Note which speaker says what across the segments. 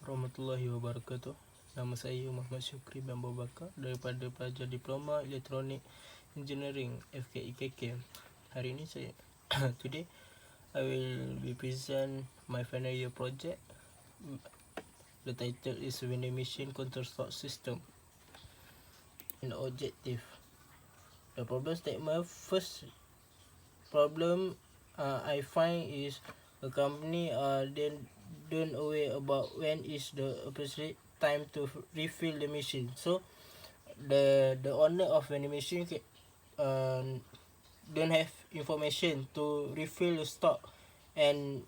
Speaker 1: warahmatullahi wabarakatuh. Nama saya Muhammad Syukri bin Abu Bakar daripada pelajar Diploma Elektronik Engineering FKIKK. Hari ini saya today I will be present my final year project. The title is vending machine control stock system. And the objective. The problem statement. First problem I find is a company don't aware about when is the appropriate time to refill the machine. So the owner of vending machine don't have information to refill the stock, and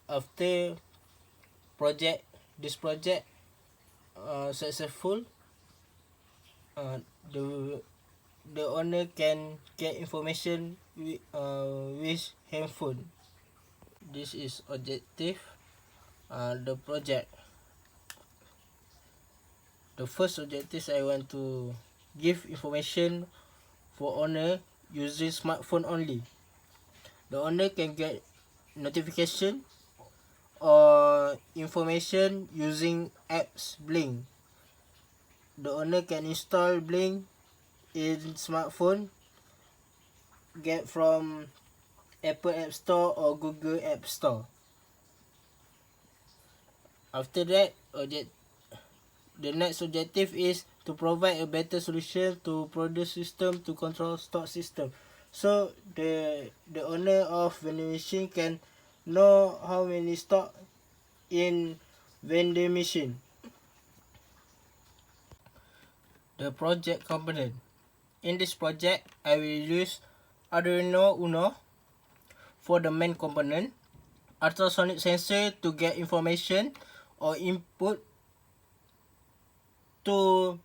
Speaker 1: after this project successful, the owner can get information with handphone. This is objective the project. The first objective, I want to give information for owner using smartphone only. The owner can get notification or information using apps Blink. The owner can install Blink in smartphone, get from Apple App Store or Google App Store. After that, the next objective is to provide a better solution to produce system to control stock system. So the owner of vending machine can know how many stock in vending machine. The project component. In this project, I will use Arduino Uno for the main component, ultrasonic sensor to get information or input to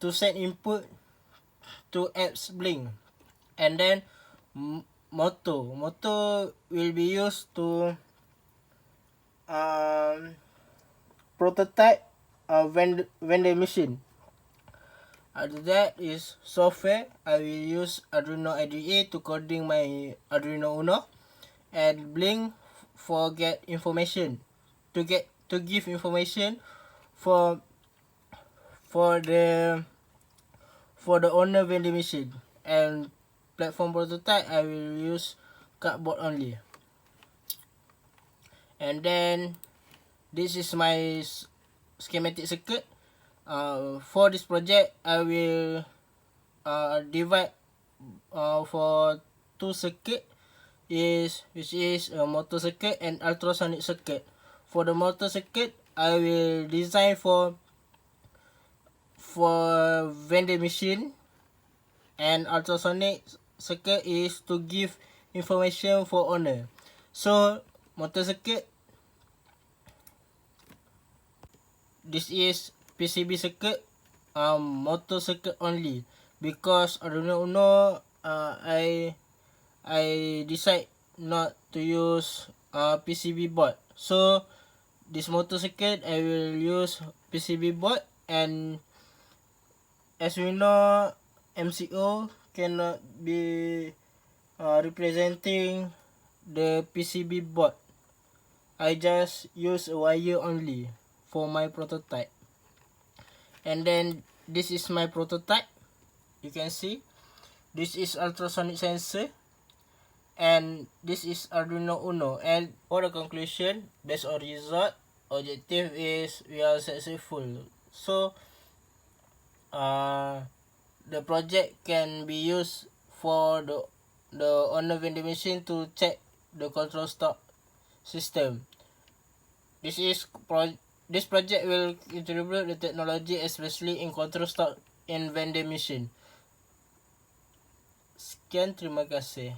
Speaker 1: send input to apps Blink, and then motor will be used to prototype a vending machine. After that is software. I will use Arduino IDE to coding my Arduino Uno, and Blink for get information to give information for the owner vending machine. And platform prototype, I will use cardboard only. And then this is my schematic circuit. For this project, I will divide for two circuit, which is a motor circuit and ultrasonic circuit. For the motor circuit, I will design for vending machine, and ultrasonic circuit is to give information for owner. So motor circuit, this is PCB circuit, motor circuit only, because Arduino Uno I decide not to use PCB board. So this motor circuit I will use PCB board, and as we know, MCO cannot be representing the PCB board. I just use a wire only for my prototype. And then this is my prototype. You can see this is ultrasonic sensor, and this is Arduino Uno. And for the conclusion, based on result, objective is we are successful. So the project can be used for the owner vending machine to check the control stock system. This project will contribute the technology, especially in control stock in vending machine. Sekian, terima kasih.